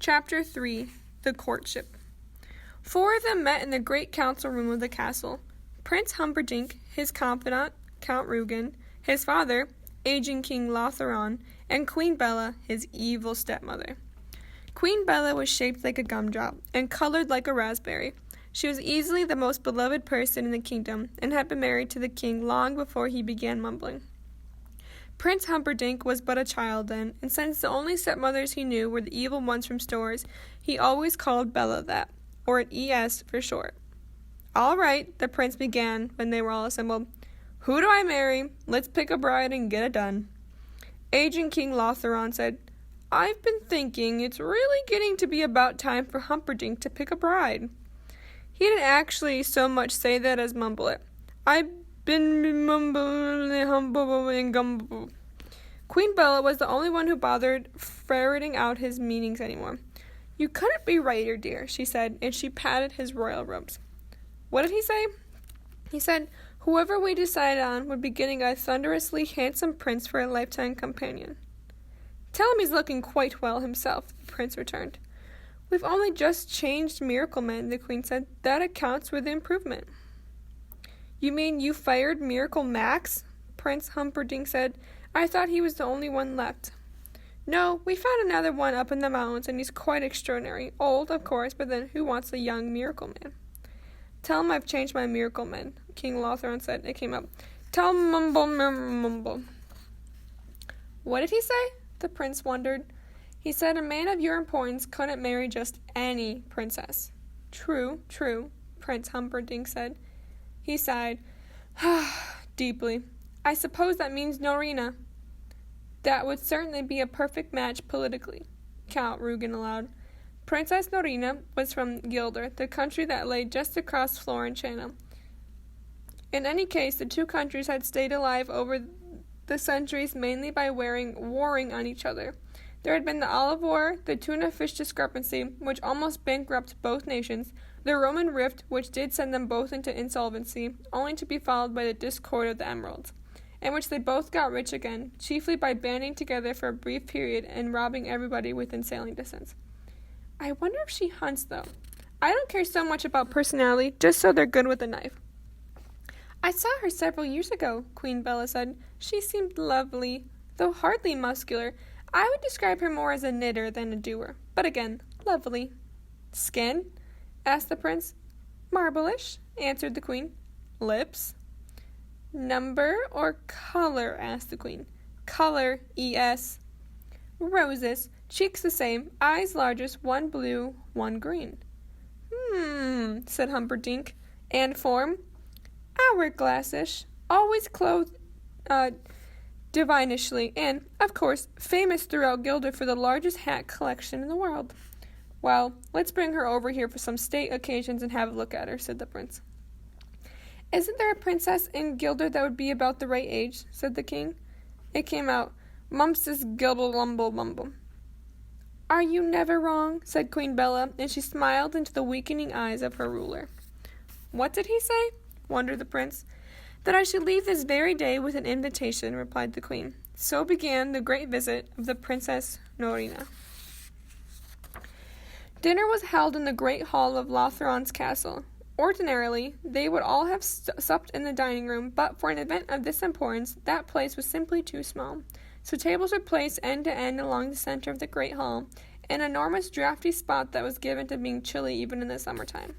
Chapter 3. The Courtship. Four of them met in the great council room of the castle. Prince Humperdinck, his confidant, Count Rugen, his father, aging King Lotheron, and Queen Bella, his evil stepmother. Queen Bella was shaped like a gumdrop and colored like a raspberry. She was easily the most beloved person in the kingdom and had been married to the king long before he began mumbling. Prince Humperdinck was but a child then, and since the only stepmothers he knew were the evil ones from stores, he always called Bella that, or an ES for short. "All right," the prince began when they were all assembled. "Who do I marry? Let's pick a bride and get it done." Aging King Lotheron said, "I've been thinking it's really getting to be about time for Humperdinck to pick a bride." He didn't actually so much say that as mumble it. "I've been mumbling humble and gumble." Queen Bella was the only one who bothered ferreting out his meanings anymore. "You couldn't be righter, dear," she said, and she patted his royal robes. "What did he say?" "He said, whoever we decided on would be getting a thunderously handsome prince for a lifetime companion." "Tell him he's looking quite well himself," the prince returned. "We've only just changed Miracle Men," the queen said. "That accounts for the improvement." "You mean you fired Miracle Max?" Prince Humperdinck said. "I thought he was the only one left." "No, we found another one up in the mountains, and he's quite extraordinary. Old, of course, but then who wants a young Miracle Man?" "Tell him I've changed my Miracle Men," King Lotheron said. It came up. "Tell him mumble. What did he say?" The prince wondered. "He said a man of your importance couldn't marry just any princess." True, Prince Humperdinck said. He sighed deeply. "I suppose that means Norina." "That would certainly be a perfect match politically," Count Rugen allowed. Princess Norina was from Gilder, the country that lay just across Florin Channel. In any case, the two countries had stayed alive over the centuries mainly by warring on each other. There had been the olive war, the tuna fish discrepancy, which almost bankrupted both nations, the Roman rift, which did send them both into insolvency, only to be followed by the discord of the emeralds, in which they both got rich again, chiefly by banding together for a brief period and robbing everybody within sailing distance. "I wonder if she hunts, though. I don't care so much about personality, just so they're good with a knife." "I saw her several years ago," Queen Bella said. "She seemed lovely, though hardly muscular. I would describe her more as a knitter than a doer, but again, lovely." "Skin?" asked the prince. "Marble-ish," answered the queen. "Lips?" "Number or color?" asked the queen. "Color, ES." "Roses. Cheeks the same. Eyes largest, one blue, one green." Said Humperdinck. "And form?" "Hourglass-ish. Always clothed, divinishly, and, of course, famous throughout Gilder for the largest hat collection in the world." "Well, let's bring her over here for some state occasions and have a look at her," said the prince. "Isn't there a princess in Gilder that would be about the right age?" said the king. It came out, "Mumpsis Gilble-lumble-mumble." "Are you never wrong?" said Queen Bella, and she smiled into the weakening eyes of her ruler. "What did he say?" wondered the prince. "That I should leave this very day with an invitation," replied the queen. So began the great visit of the Princess Norina. Dinner was held in the great hall of Lotheron's castle. Ordinarily, they would all have supped in the dining room, but for an event of this importance, that place was simply too small. So tables were placed end to end along the center of the great hall, an enormous drafty spot that was given to being chilly even in the summertime.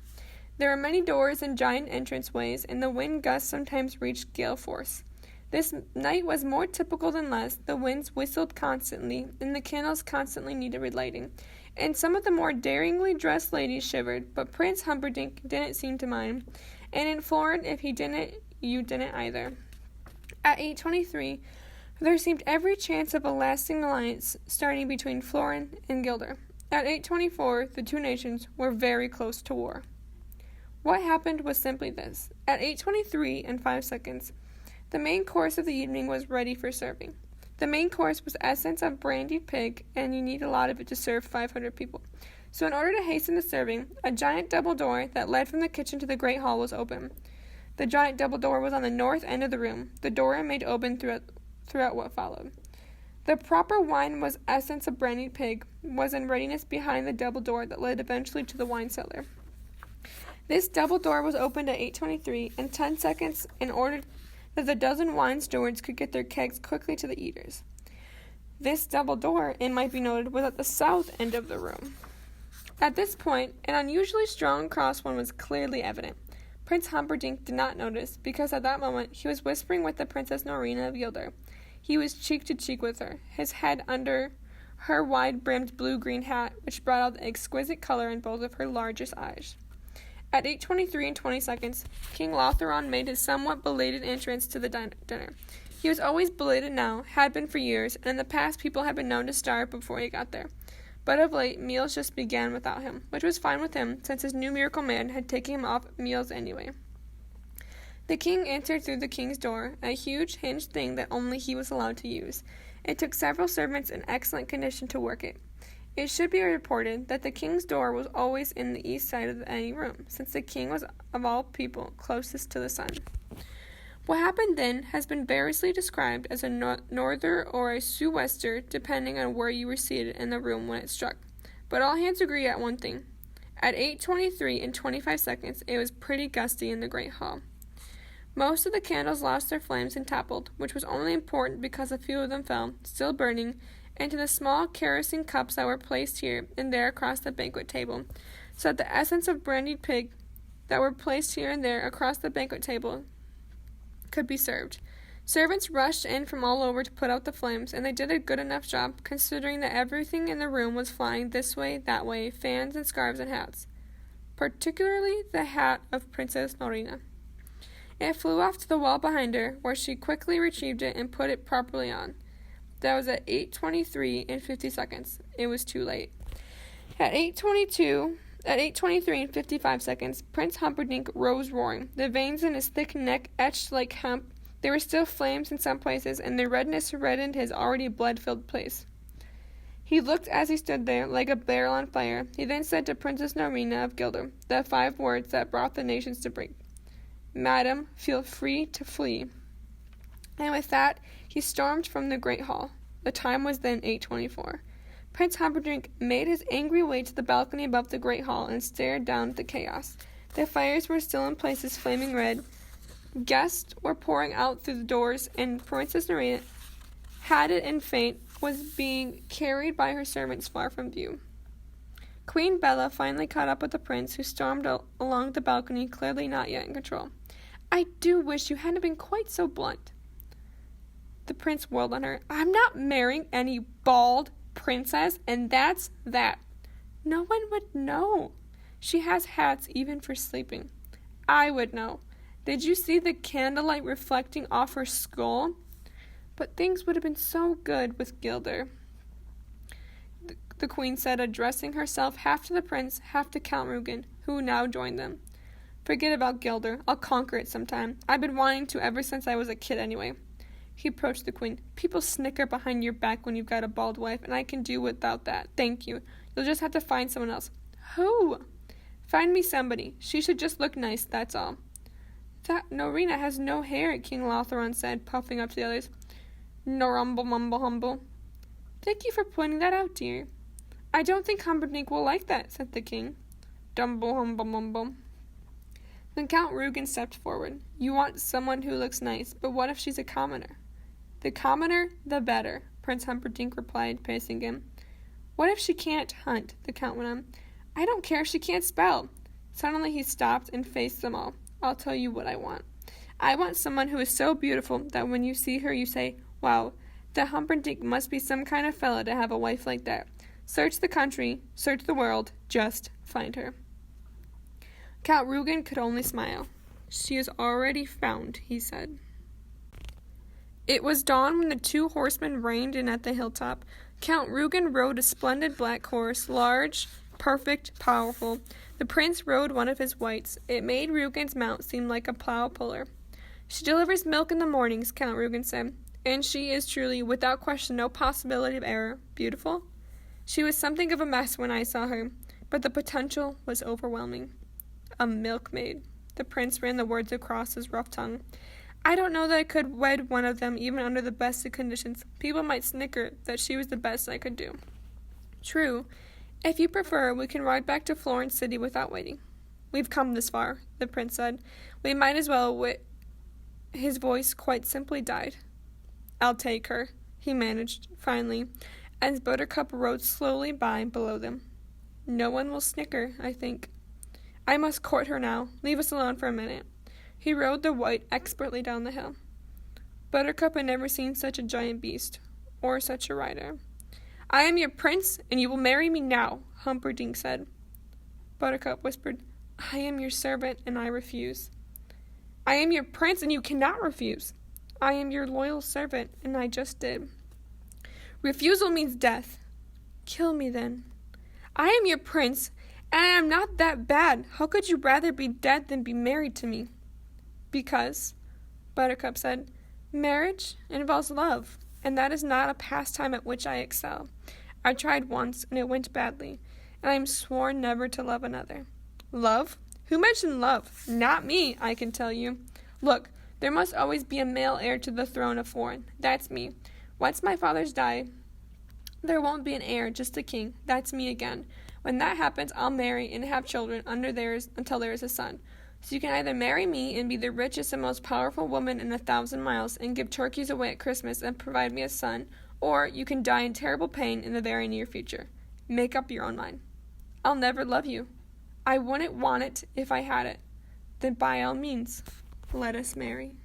There were many doors and giant entranceways, and the wind gusts sometimes reached gale force. This night was more typical than less. The winds whistled constantly, and the candles constantly needed relighting, and some of the more daringly dressed ladies shivered, but Prince Humperdinck didn't seem to mind, and in Florin, if he didn't, you didn't either. At 8:23, there seemed every chance of a lasting alliance starting between Florin and Gilder. At 8:24, the two nations were very close to war. What happened was simply this. At 8:23 and 5 seconds, the main course of the evening was ready for serving. The main course was essence of brandied pig, and you need a lot of it to serve 500 people. So in order to hasten the serving, a giant double door that led from the kitchen to the great hall was open. The giant double door was on the north end of the room. The door remained open throughout what followed. The proper wine was essence of brandied pig, was in readiness behind the double door that led eventually to the wine cellar. This double door was opened at 8:23 and 10 seconds in order that the dozen wine stewards could get their kegs quickly to the eaters. This double door, it might be noted, was at the south end of the room. At this point, an unusually strong crosswind was clearly evident. Prince Humperdinck did not notice, because at that moment he was whispering with the Princess Norina of Guilder. He was cheek to cheek with her, his head under her wide-brimmed blue-green hat, which brought out the exquisite color in both of her largest eyes. At 8:23 and 20 seconds, King Lothron made his somewhat belated entrance to the dinner. He was always belated now, had been for years, and in the past people had been known to starve before he got there. But of late, meals just began without him, which was fine with him, since his new miracle man had taken him off meals anyway. The king entered through the king's door, a huge hinged thing that only he was allowed to use. It took several servants in excellent condition to work it. It should be reported that the king's door was always in the east side of any room, since the king was, of all people, closest to the sun. What happened then has been variously described as a norther or a sou'wester, depending on where you were seated in the room when it struck. But all hands agree at one thing. At 8:23 and 25 seconds, it was pretty gusty in the great hall. Most of the candles lost their flames and toppled, which was only important because a few of them fell, still burning, into the small kerosene cups that were placed here and there across the banquet table, so that the essence of brandied pig that were placed here and there across the banquet table could be served. Servants rushed in from all over to put out the flames, and they did a good enough job, considering that everything in the room was flying this way, that way, fans and scarves and hats, particularly the hat of Princess Norina. It flew off to the wall behind her, where she quickly retrieved it and put it properly on. That was at 8:23 and 50 seconds. It was too late. At 8:23 and 55 seconds, Prince Humperdinck rose roaring, the veins in his thick neck etched like hemp. There were still flames in some places, and their redness reddened his already blood-filled place. He looked as he stood there, like a barrel on fire. He then said to Princess Norina of Guilder the 5 words that brought the nations to break. "Madam, feel free to flee." And with that, he stormed from the great hall. The time was then 8:24. Prince Humperdinck made his angry way to the balcony above the great hall and stared down at the chaos. The fires were still in places flaming red. Guests were pouring out through the doors, and Princess Norina, hatted and faint, was being carried by her servants far from view. Queen Bella finally caught up with the prince, who stormed along the balcony, clearly not yet in control. "I do wish you hadn't been quite so blunt." The prince whirled on her. "I'm not marrying any bald princess, and that's that." "No one would know. She has hats even for sleeping." "I would know. Did you see the candlelight reflecting off her skull?" "But things would have been so good with Guilder," the queen said, addressing herself half to the prince, half to Count Rugen, who now joined them. "Forget about Guilder. I'll conquer it sometime. I've been wanting to ever since I was a kid anyway." He approached the queen. "People snicker behind your back when you've got a bald wife, and I can do without that. Thank you. You'll just have to find someone else." "Who?" "Find me somebody. She should just look nice, that's all." "That Norina has no hair," King Lothron said, puffing up to the others. "No rumble mumble humble." "Thank you for pointing that out, dear." "I don't think Humperdinck will like that," said the king. "Dumble humble mumble." Then Count Rugen stepped forward. "You want someone who looks nice, but what if she's a commoner?" "The commoner, the better," Prince Humperdinck replied, pacing him. "What if she can't hunt?" the count went on. "I don't care if she can't spell." Suddenly he stopped and faced them all. "I'll tell you what I want. I want someone who is so beautiful that when you see her you say, 'Wow, the Humperdinck must be some kind of fellow to have a wife like that.' Search the country, search the world, just find her." Count Rugen could only smile. "She is already found," he said. It was dawn when the 2 horsemen reined in at the hilltop. Count Rugen rode a splendid black horse, large, perfect, powerful. The prince rode one of his whites. It made Rugen's mount seem like a plow puller. "She delivers milk in the mornings," Count Rugen said, "and she is truly, without question, no possibility of error, beautiful." She was something of a mess when I saw her, but the potential was overwhelming. "A milkmaid." The prince ran the words across his rough tongue. I don't know that I could wed one of them even under the best of conditions. People might snicker that she was the best I could do. True. If you prefer, we can ride back to Florence City without waiting. We've come this far, the prince said. We might as well His voice quite simply died. I'll take her, he managed, finally, as Buttercup rode slowly by below them. No one will snicker, I think. I must court her now. Leave us alone for a minute. He rode the white expertly down the hill. Buttercup had never seen such a giant beast, or such a rider. I am your prince, and you will marry me now, Humperdinck said. Buttercup whispered, I am your servant, and I refuse. I am your prince, and you cannot refuse. I am your loyal servant, and I just did. Refusal means death. Kill me, then. I am your prince, and I am not that bad. How could you rather be dead than be married to me? Because, Buttercup said, marriage involves love, and that is not a pastime at which I excel. I tried once, and it went badly, and I am sworn never to love another. Love? Who mentioned love? Not me, I can tell you. Look, there must always be a male heir to the throne of Foreign. That's me. Once my fathers die, there won't be an heir, just a king. That's me again. When that happens, I'll marry and have children under theirs until there is a son. So you can either marry me and be the richest and most powerful woman in 1,000 miles and give turkeys away at Christmas and provide me a son, or you can die in terrible pain in the very near future. Make up your own mind. I'll never love you. I wouldn't want it if I had it. Then by all means, let us marry.